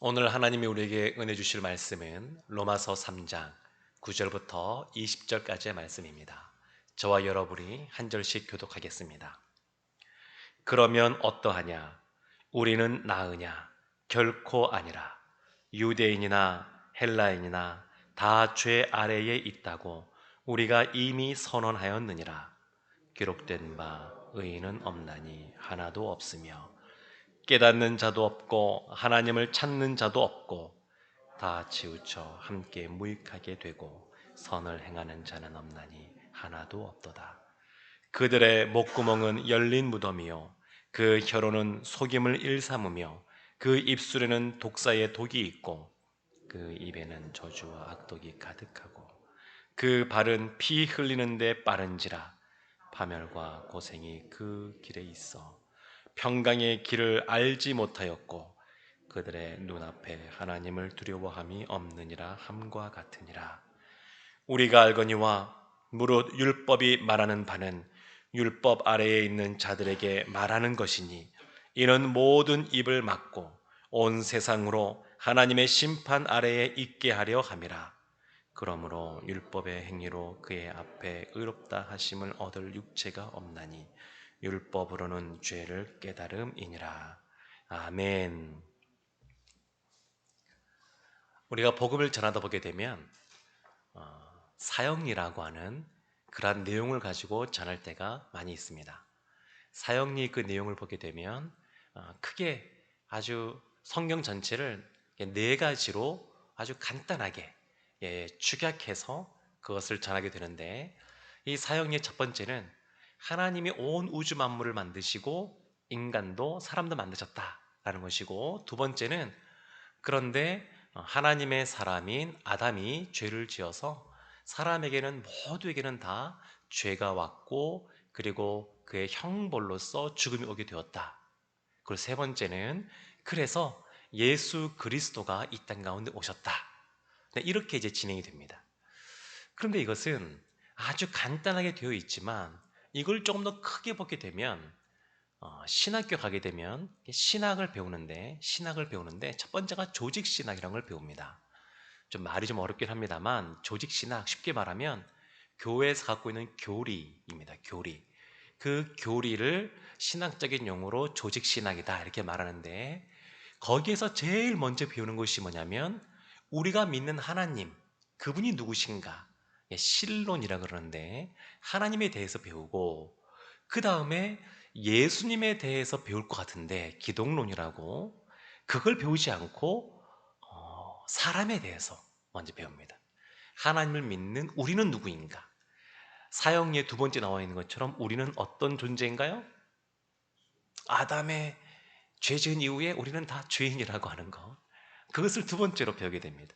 오늘 하나님이 우리에게 은혜 주실 말씀은 로마서 3장 9절부터 20절까지의 말씀입니다. 저와 여러분이 한 절씩 교독하겠습니다. 그러면 어떠하냐? 우리는 나으냐? 결코 아니라. 유대인이나 헬라인이나 다 죄 아래에 있다고 우리가 이미 선언하였느니라. 기록된 바 의인은 없나니 하나도 없으며 깨닫는 자도 없고 하나님을 찾는 자도 없고 다 치우쳐 함께 무익하게 되고 선을 행하는 자는 없나니 하나도 없도다. 그들의 목구멍은 열린 무덤이요 그 혀로는 속임을 일삼으며 그 입술에는 독사의 독이 있고 그 입에는 저주와 악독이 가득하고 그 발은 피 흘리는데 빠른지라 파멸과 고생이 그 길에 있어 평강의 길을 알지 못하였고 그들의 눈앞에 하나님을 두려워함이 없느니라 함과 같으니라. 우리가 알거니와 무릇 율법이 말하는 바는 율법 아래에 있는 자들에게 말하는 것이니 이는 모든 입을 막고 온 세상으로 하나님의 심판 아래에 있게 하려 함이라. 그러므로 율법의 행위로 그의 앞에 의롭다 하심을 얻을 육체가 없나니 율법으로는 죄를 깨달음이니라. 아멘. 우리가 복음을 전하다 보게 되면 사형리라고 하는 그러한 내용을 가지고 전할 때가 많이 있습니다. 사형리 그 내용을 보게 되면 크게 아주 성경 전체를 네 가지로 아주 간단하게 축약해서 그것을 전하게 되는데, 이 사형리의 첫 번째는 하나님이 온 우주 만물을 만드시고 인간도 사람도 만드셨다라는 것이고, 두 번째는 그런데 하나님의 사람인 아담이 죄를 지어서 사람에게는 모두에게는 다 죄가 왔고 그리고 그의 형벌로서 죽음이 오게 되었다. 그리고 세 번째는 그래서 예수 그리스도가 이 땅 가운데 오셨다. 네, 이렇게 이제 진행이 됩니다. 그런데 이것은 아주 간단하게 되어 있지만 이걸 조금 더 크게 보게 되면 신학교 가게 되면 신학을 배우는데 첫 번째가 조직 신학이라는 걸 배웁니다. 좀 말이 좀 어렵긴 합니다만 조직 신학, 쉽게 말하면 교회에서 갖고 있는 교리입니다. 교리. 그 교리를 신학적인 용어로 조직 신학이다 이렇게 말하는데, 거기에서 제일 먼저 배우는 것이 뭐냐면 우리가 믿는 하나님, 그분이 누구신가? 신론이라 그러는데 하나님에 대해서 배우고, 그 다음에 예수님에 대해서 배울 것 같은데 기독론이라고, 그걸 배우지 않고 사람에 대해서 먼저 배웁니다. 하나님을 믿는 우리는 누구인가? 사형리에 두 번째 나와 있는 것처럼 우리는 어떤 존재인가요? 아담의 죄 지은 이후에 우리는 다 죄인이라고 하는 것, 그것을 두 번째로 배우게 됩니다.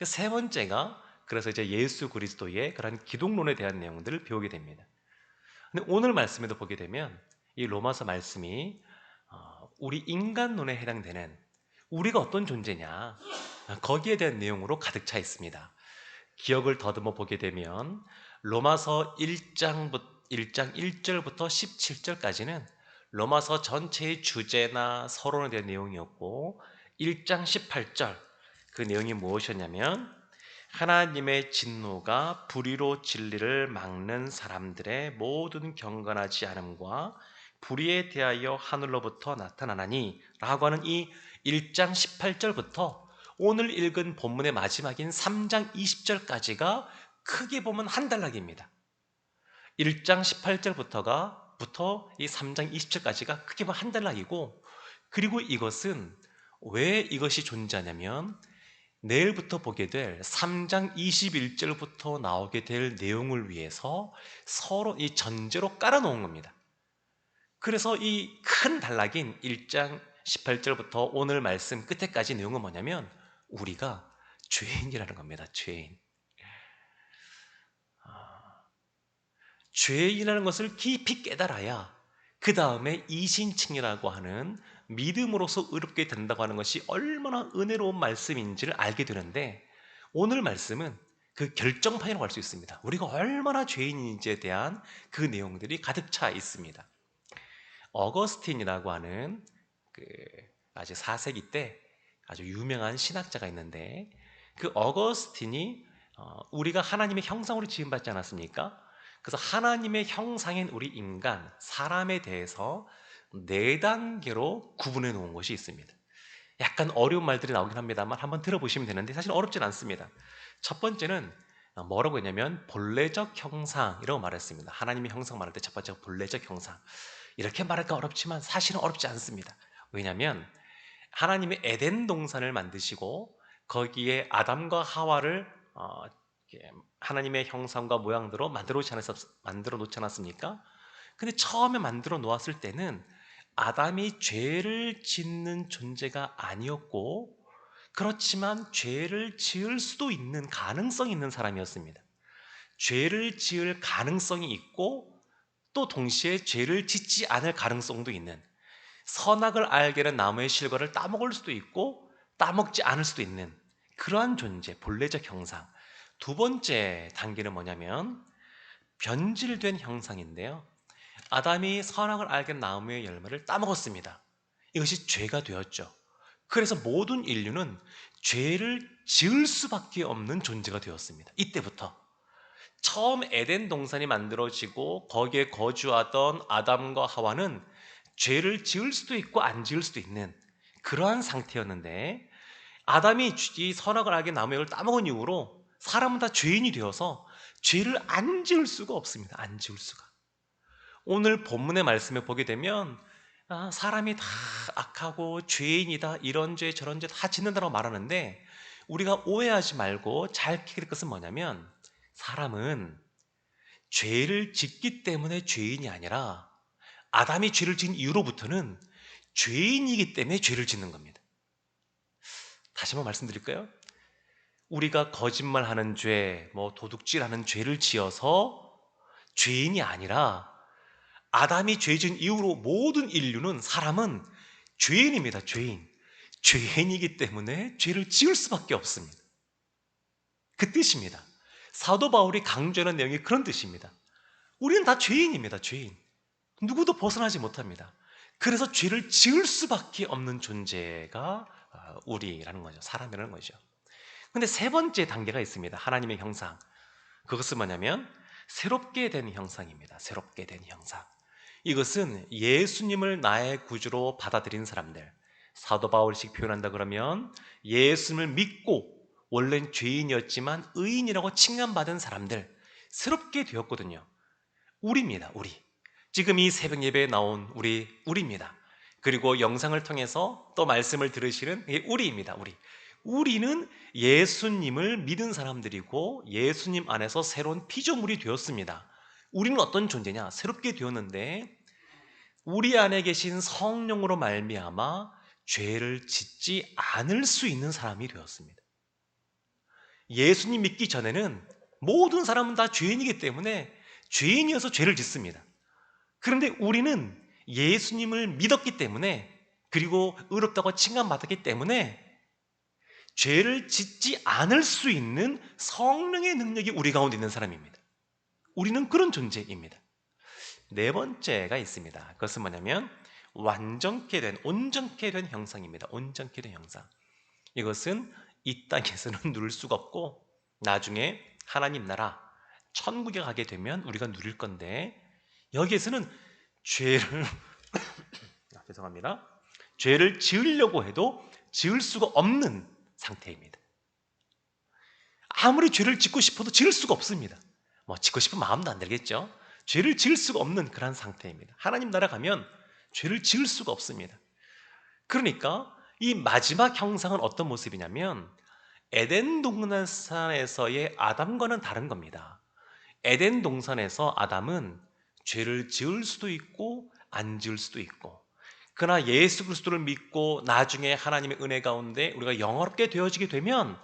세 번째가 그래서 이제 예수 그리스도의 그런 기독론에 대한 내용들을 배우게 됩니다. 근데 오늘 말씀에도 보게 되면 이 로마서 말씀이 우리 인간론에 해당되는 우리가 어떤 존재냐, 거기에 대한 내용으로 가득 차 있습니다. 기억을 더듬어 보게 되면 로마서 1장 1절부터 17절까지는 로마서 전체의 주제나 서론에 대한 내용이었고, 1장 18절 그 내용이 무엇이었냐면 하나님의 진노가 불의로 진리를 막는 사람들의 모든 경건하지 않음과 불의에 대하여 하늘로부터 나타나나니 라고 하는 이 1장 18절부터 오늘 읽은 본문의 마지막인 3장 20절까지가 크게 보면 한 단락입니다. 1장 18절부터 이 3장 20절까지가 크게 보면 한 단락이고, 그리고 이것은 왜 이것이 존재하냐면 내일부터 보게 될 3장 21절부터 나오게 될 내용을 위해서 서로 이 전제로 깔아놓은 겁니다. 그래서 이 큰 단락인 1장 18절부터 오늘 말씀 끝에까지 내용은 뭐냐면 우리가 죄인이라는 겁니다. 죄인. 죄인이라는 것을 깊이 깨달아야 그 다음에 이신칭이라고 하는 믿음으로서 의롭게 된다고 하는 것이 얼마나 은혜로운 말씀인지를 알게 되는데, 오늘 말씀은 그 결정판이라고 할 수 있습니다. 우리가 얼마나 죄인인지에 대한 그 내용들이 가득 차 있습니다. 어거스틴이라고 하는 그 아직 4세기 때 아주 유명한 신학자가 있는데 그 어거스틴이 우리가 하나님의 형상으로 지음받지 않았습니까? 그래서 하나님의 형상인 우리 인간, 사람에 대해서 네 단계로 구분해 놓은 것이 있습니다. 약간 어려운 말들이 나오긴 합니다만 한번 들어보시면 되는데 사실 어렵진 않습니다. 첫 번째는 뭐라고 했냐면 본래적 형상이라고 말했습니다. 하나님의 형상 말할 때 첫 번째가 본래적 형상. 이렇게 말할까 어렵지만 사실은 어렵지 않습니다. 왜냐하면 하나님의 에덴 동산을 만드시고 거기에 아담과 하와를 하나님의 형상과 모양대로 만들어 놓지 않았습니까? 근데 처음에 만들어 놓았을 때는 아담이 죄를 짓는 존재가 아니었고 그렇지만 죄를 지을 수도 있는 가능성이 있는 사람이었습니다. 죄를 지을 가능성이 있고 또 동시에 죄를 짓지 않을 가능성도 있는 선악을 알게는 나무의 실과를 따먹을 수도 있고 따먹지 않을 수도 있는 그러한 존재, 본래적 형상. 두 번째 단계는 뭐냐면 변질된 형상인데요. 아담이 선악을 알게 나무의 열매를 따먹었습니다. 이것이 죄가 되었죠. 그래서 모든 인류는 죄를 지을 수밖에 없는 존재가 되었습니다. 이때부터 처음 에덴 동산이 만들어지고 거기에 거주하던 아담과 하와는 죄를 지을 수도 있고 안 지을 수도 있는 그러한 상태였는데 아담이 이 선악을 알게 나무의 열을 따먹은 이후로 사람은 다 죄인이 되어서 죄를 안 지을 수가 없습니다. 안 지을 수가. 오늘 본문의 말씀에 보게 되면 사람이 다 악하고 죄인이다 이런 죄 저런 죄 다 짓는다고 말하는데 우리가 오해하지 말고 잘 기억할 것은 뭐냐면 사람은 죄를 짓기 때문에 죄인이 아니라 아담이 죄를 지은 이후로부터는 죄인이기 때문에 죄를 짓는 겁니다. 다시 한번 말씀드릴까요? 우리가 거짓말하는 죄, 도둑질하는 죄를 지어서 죄인이 아니라 아담이 죄 지은 이후로 모든 인류는 사람은 죄인입니다. 죄인. 죄인이기 때문에 죄를 지을 수밖에 없습니다. 그 뜻입니다. 사도 바울이 강조하는 내용이 그런 뜻입니다. 우리는 다 죄인입니다. 죄인. 누구도 벗어나지 못합니다. 그래서 죄를 지을 수밖에 없는 존재가 우리라는 거죠. 사람이라는 거죠. 근데 세 번째 단계가 있습니다. 하나님의 형상. 그것은 뭐냐면 새롭게 된 형상입니다. 새롭게 된 형상. 이것은 예수님을 나의 구주로 받아들인 사람들. 사도 바울식 표현한다 그러면 예수님을 믿고 원래는 죄인이었지만 의인이라고 칭함받은 사람들. 새롭게 되었거든요. 우리입니다. 우리. 지금 이 새벽 예배에 나온 우리입니다. 그리고 영상을 통해서 또 말씀을 들으시는 우리입니다. 우리는 예수님을 믿은 사람들이고 예수님 안에서 새로운 피조물이 되었습니다. 우리는 어떤 존재냐? 새롭게 되었는데 우리 안에 계신 성령으로 말미암아 죄를 짓지 않을 수 있는 사람이 되었습니다. 예수님 믿기 전에는 모든 사람은 다 죄인이기 때문에 죄인이어서 죄를 짓습니다. 그런데 우리는 예수님을 믿었기 때문에 그리고 의롭다고 칭함받았기 때문에 죄를 짓지 않을 수 있는 성령의 능력이 우리 가운데 있는 사람입니다. 우리는 그런 존재입니다. 네 번째가 있습니다. 그것은 뭐냐면 온전케 된 형상입니다. 온전케 된 형상. 이것은 이 땅에서는 누릴 수가 없고 나중에 하나님 나라 천국에 가게 되면 우리가 누릴 건데 여기에서는 죄를 죄송합니다. 죄를 지으려고 해도 지을 수가 없는 상태입니다. 아무리 죄를 짓고 싶어도 지을 수가 없습니다. 짓고 싶은 마음도 안 들겠죠. 죄를 지을 수가 없는 그런 상태입니다. 하나님 나라 가면 죄를 지을 수가 없습니다. 그러니까 이 마지막 형상은 어떤 모습이냐면 에덴 동산에서의 아담과는 다른 겁니다. 에덴 동산에서 아담은 죄를 지을 수도 있고 안 지을 수도 있고 그러나 예수 그리스도를 믿고 나중에 하나님의 은혜 가운데 우리가 영화롭게 되어지게 되면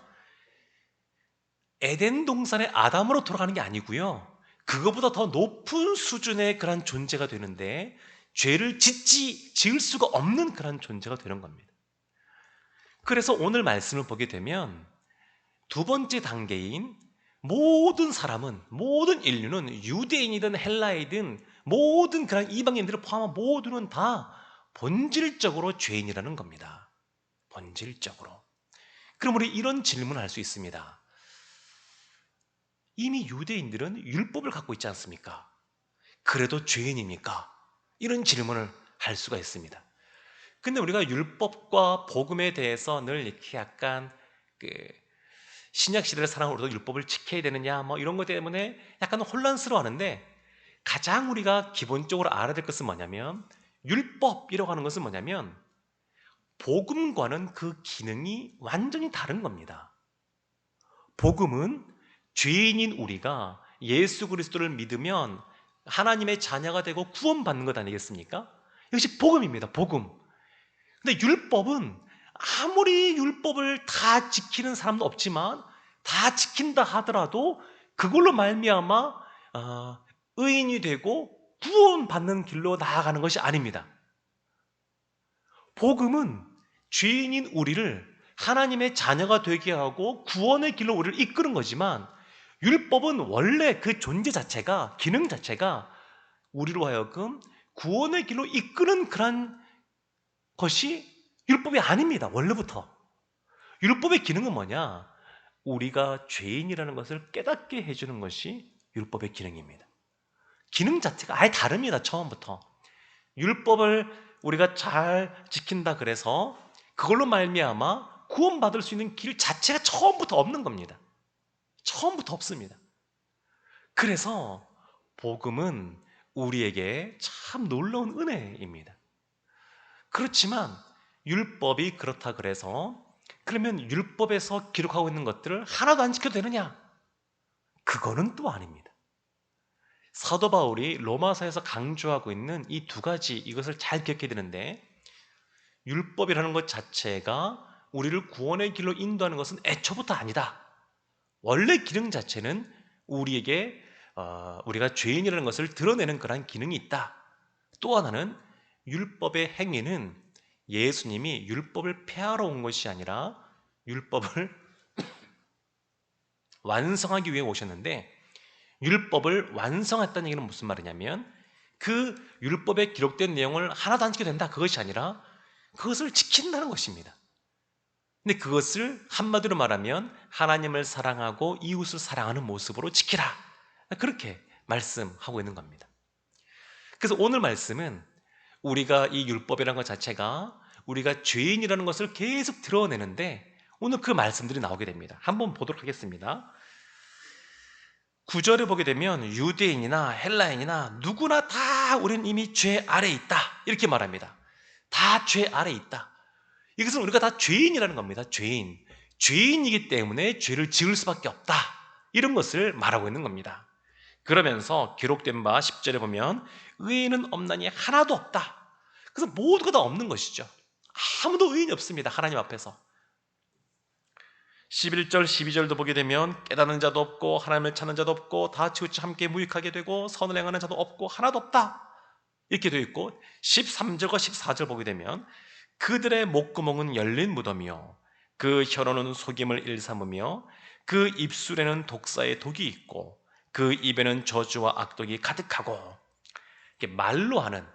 에덴 동산의 아담으로 돌아가는 게 아니고요. 그거보다 더 높은 수준의 그런 존재가 되는데 죄를 지을 수가 없는 그런 존재가 되는 겁니다. 그래서 오늘 말씀을 보게 되면 두 번째 단계인 모든 사람은 모든 인류는 유대인이든 헬라이든 모든 그런 이방인들을 포함한 모두는 다 본질적으로 죄인이라는 겁니다. 본질적으로. 그럼 우리 이런 질문을 할 수 있습니다. 이미 유대인들은 율법을 갖고 있지 않습니까? 그래도 죄인입니까? 이런 질문을 할 수가 있습니다. 근데 우리가 율법과 복음에 대해서 늘 이렇게 약간 그 신약 시대를 살아온 우리도 율법을 지켜야 되느냐 뭐 이런 것 때문에 약간 혼란스러워하는데, 가장 우리가 기본적으로 알아야 될 것은 뭐냐면, 율법이라고 하는 것은 뭐냐면 복음과는 그 기능이 완전히 다른 겁니다. 복음은 죄인인 우리가 예수 그리스도를 믿으면 하나님의 자녀가 되고 구원받는 것 아니겠습니까? 이것이 복음입니다. 복음. 근데 율법은 아무리 율법을 다 지키는 사람도 없지만, 다 지킨다 하더라도 그걸로 말미암아 의인이 되고 구원받는 길로 나아가는 것이 아닙니다. 복음은 죄인인 우리를 하나님의 자녀가 되게 하고 구원의 길로 우리를 이끄는 거지만, 율법은 원래 그 존재 자체가, 기능 자체가 우리로 하여금 구원의 길로 이끄는 그런 것이 율법이 아닙니다. 원래부터. 율법의 기능은 뭐냐? 우리가 죄인이라는 것을 깨닫게 해주는 것이 율법의 기능입니다. 기능 자체가 아예 다릅니다. 처음부터. 율법을 우리가 잘 지킨다 그래서 그걸로 말미암아 구원받을 수 있는 길 자체가 처음부터 없는 겁니다. 처음부터 없습니다. 그래서 복음은 우리에게 참 놀라운 은혜입니다. 그렇지만 율법이 그렇다 그래서, 그러면 율법에서 기록하고 있는 것들을 하나도 안 지켜도 되느냐? 그거는 또 아닙니다. 사도 바울이 로마서에서 강조하고 있는 이 두 가지, 이것을 잘 기억해야 되는데, 율법이라는 것 자체가 우리를 구원의 길로 인도하는 것은 애초부터 아니다. 원래 기능 자체는 우리에게 우리가 죄인이라는 것을 드러내는 그러한 기능이 있다. 또 하나는 율법의 행위는 예수님이 율법을 폐하러 온 것이 아니라 율법을 완성하기 위해 오셨는데, 율법을 완성했다는 얘기는 무슨 말이냐면, 그 율법에 기록된 내용을 하나도 안 지켜도 된다, 그것이 아니라 그것을 지킨다는 것입니다. 근데 그것을 한마디로 말하면 하나님을 사랑하고 이웃을 사랑하는 모습으로 지키라, 그렇게 말씀하고 있는 겁니다. 그래서 오늘 말씀은 우리가 이 율법이라는 것 자체가 우리가 죄인이라는 것을 계속 드러내는데, 오늘 그 말씀들이 나오게 됩니다. 한번 보도록 하겠습니다. 9절에 보게 되면 유대인이나 헬라인이나 누구나 다 우리는 이미 죄 아래에 있다, 이렇게 말합니다. 다 죄 아래에 있다. 이것은 우리가 다 죄인이라는 겁니다. 죄인이기 때문에 죄를 지을 수밖에 없다, 이런 것을 말하고 있는 겁니다. 그러면서 기록된 바 10절에 보면 의인은 없나니 하나도 없다. 그래서 모두가 다 없는 것이죠. 아무도 의인이 없습니다, 하나님 앞에서. 11절 12절도 보게 되면 깨닫는 자도 없고 하나님을 찾는 자도 없고 다 치우쳐 함께 무익하게 되고 선을 행하는 자도 없고 하나도 없다, 이렇게 되어 있고, 13절과 14절 보게 되면 그들의 목구멍은 열린 무덤이요 그 혀로는 속임을 일삼으며 그 입술에는 독사의 독이 있고 그 입에는 저주와 악독이 가득하고, 이렇게 말로 하는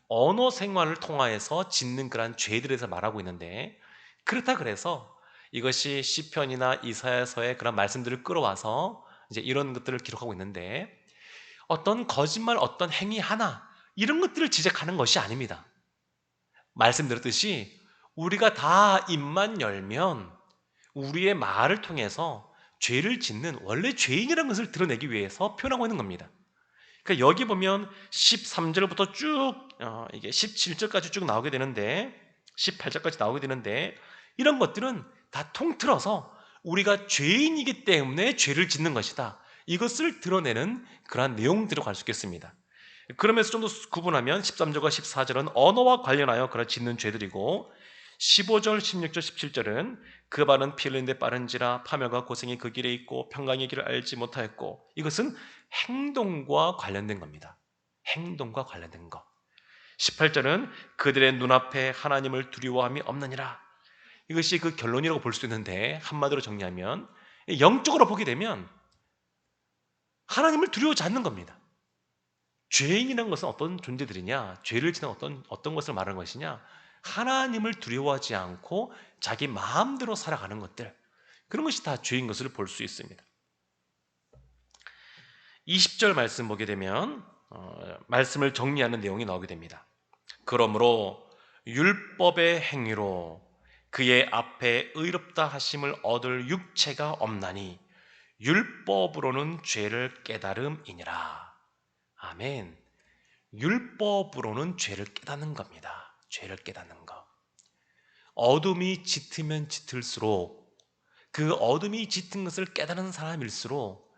언어 생활을 통하여서 짓는 그러한 죄들에 대해서 말하고 있는데, 그렇다 그래서 이것이 시편이나 이사야서의 그런 말씀들을 끌어와서 이제 이런 것들을 기록하고 있는데, 어떤 거짓말, 어떤 행위 하나, 이런 것들을 지적하는 것이 아닙니다. 말씀드렸듯이 우리가 다 입만 열면 우리의 말을 통해서 죄를 짓는 원래 죄인이라는 것을 드러내기 위해서 표현하고 있는 겁니다. 그러니까 여기 보면 13절부터 쭉 이게 17절까지 쭉 나오게 되는데, 18절까지 나오게 되는데, 이런 것들은 다 통틀어서 우리가 죄인이기 때문에 죄를 짓는 것이다, 이것을 드러내는 그러한 내용들로 갈 수 있겠습니다. 그러면서 좀 더 구분하면 13절과 14절은 언어와 관련하여 그런 짓는 죄들이고, 15절, 16절, 17절은 그 발은 피 흘리는 데 빠른지라 파멸과 고생이 그 길에 있고 평강의 길을 알지 못하였고, 이것은 행동과 관련된 겁니다. 행동과 관련된 것. 18절은 그들의 눈앞에 하나님을 두려워함이 없느니라, 이것이 그 결론이라고 볼 수 있는데, 한마디로 정리하면 영적으로 보게 되면 하나님을 두려워하지 않는 겁니다. 죄인이라는 것은 어떤 존재들이냐, 죄를 짓는 어떤 것을 말하는 것이냐, 하나님을 두려워하지 않고 자기 마음대로 살아가는 것들, 그런 것이 다 죄인 것을 볼 수 있습니다. 20절 말씀 보게 되면 말씀을 정리하는 내용이 나오게 됩니다. 그러므로 율법의 행위로 그의 앞에 의롭다 하심을 얻을 육체가 없나니 율법으로는 죄를 깨달음이니라. 아멘. 율법으로는 죄를 깨닫는 겁니다. 죄를 깨닫는 것. 어둠이 짙으면 짙을수록 그 어둠이 짙은 것을 깨닫는 사람일수록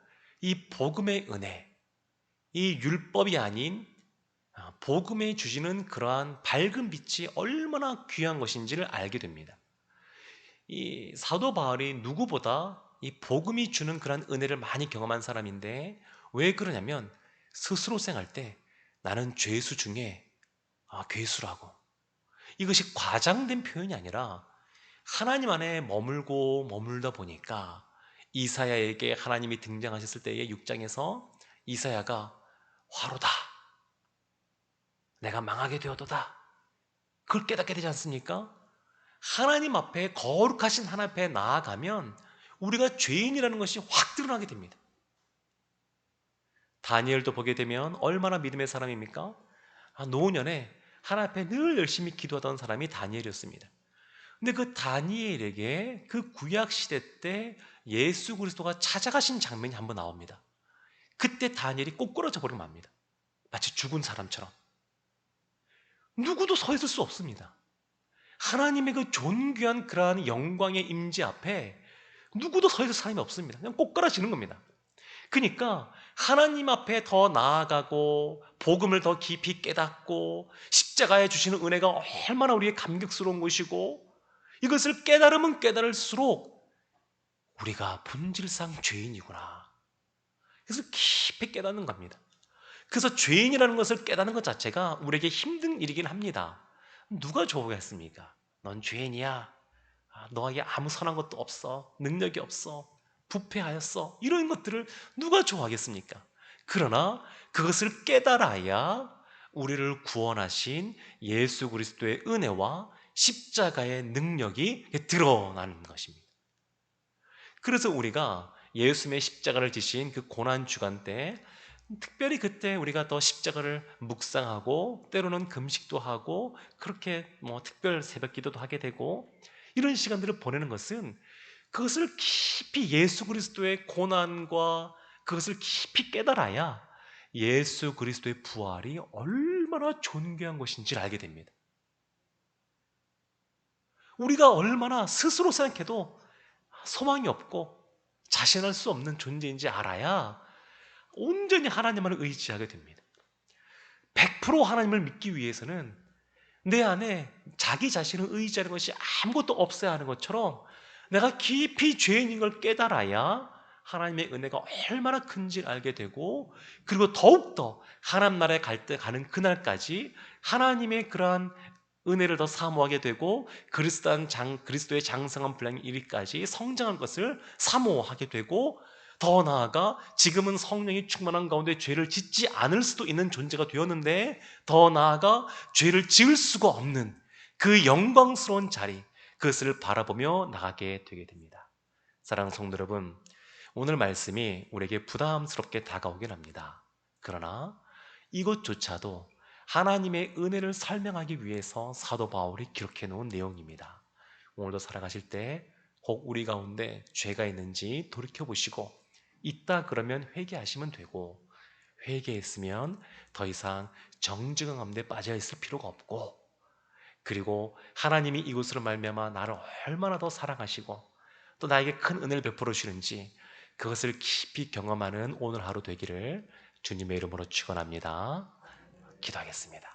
이 복음의 은혜, 이 율법이 아닌 복음에 주시는 그러한 밝은 빛이 얼마나 귀한 것인지를 알게 됩니다. 이 사도 바울이 누구보다 이 복음이 주는 그런 은혜를 많이 경험한 사람인데, 왜 그러냐면 스스로 생각할 때 나는 죄수 중에 괴수라고, 이것이 과장된 표현이 아니라 하나님 안에 머물고 머물다 보니까 이사야에게 하나님이 등장하셨을 때의 6장에서 이사야가 화로다, 내가 망하게 되어도다, 그걸 깨닫게 되지 않습니까? 하나님 앞에, 거룩하신 하나님 앞에 나아가면 우리가 죄인이라는 것이 확 드러나게 됩니다. 다니엘도 보게 되면 얼마나 믿음의 사람입니까? 노년에 하나님 앞에 늘 열심히 기도하던 사람이 다니엘이었습니다. 근데 그 다니엘에게 그 구약 시대 때 예수 그리스도가 찾아가신 장면이 한번 나옵니다. 그때 다니엘이 꼬꾸라져 버리고 맙니다. 마치 죽은 사람처럼. 누구도 서 있을 수 없습니다. 하나님의 그 존귀한 그러한 영광의 임재 앞에 누구도 서 있을 사람이 없습니다. 그냥 꼬꾸라지는 겁니다. 그러니까 하나님 앞에 더 나아가고 복음을 더 깊이 깨닫고 십자가에 주시는 은혜가 얼마나 우리의 감격스러운 것이고, 이것을 깨달으면 깨달을수록 우리가 본질상 죄인이구나, 그래서 깊이 깨닫는 겁니다. 그래서 죄인이라는 것을 깨닫는 것 자체가 우리에게 힘든 일이긴 합니다. 누가 좋아하겠습니까? 넌 죄인이야, 너에게 아무 선한 것도 없어, 능력이 없어, 부패하였어, 이런 것들을 누가 좋아하겠습니까? 그러나 그것을 깨달아야 우리를 구원하신 예수 그리스도의 은혜와 십자가의 능력이 드러나는 것입니다. 그래서 우리가 예수님의 십자가를 지신 그 고난주간 때, 특별히 그때 우리가 더 십자가를 묵상하고 때로는 금식도 하고 그렇게 특별 새벽 기도도 하게 되고, 이런 시간들을 보내는 것은 그것을 깊이 예수 그리스도의 고난과 그것을 깊이 깨달아야 예수 그리스도의 부활이 얼마나 존귀한 것인지를 알게 됩니다. 우리가 얼마나 스스로 생각해도 소망이 없고 자신할 수 없는 존재인지 알아야 온전히 하나님만을 의지하게 됩니다. 100% 하나님을 믿기 위해서는 내 안에 자기 자신을 의지하는 것이 아무것도 없어야 하는 것처럼 내가 깊이 죄인인 걸 깨달아야 하나님의 은혜가 얼마나 큰지를 알게 되고, 그리고 더욱더 하나님 나라에 가는 그날까지 하나님의 그러한 은혜를 더 사모하게 되고 그리스도의 장성한 분량이 이르기까지 성장할 것을 사모하게 되고, 더 나아가 지금은 성령이 충만한 가운데 죄를 짓지 않을 수도 있는 존재가 되었는데 더 나아가 죄를 지을 수가 없는 그 영광스러운 자리, 그것을 바라보며 나가게 되게 됩니다. 사랑하는 성도 여러분, 오늘 말씀이 우리에게 부담스럽게 다가오긴 합니다. 그러나 이것조차도 하나님의 은혜를 설명하기 위해서 사도 바울이 기록해 놓은 내용입니다. 오늘도 살아가실 때 혹 우리 가운데 죄가 있는지 돌이켜보시고, 있다 그러면 회개하시면 되고, 회개했으면 더 이상 정직한 가운데 빠져 있을 필요가 없고, 그리고 하나님이 이곳으로 말미암아 나를 얼마나 더 사랑하시고 또 나에게 큰 은혜를 베풀어 주시는지 그것을 깊이 경험하는 오늘 하루 되기를 주님의 이름으로 축원합니다. 기도하겠습니다.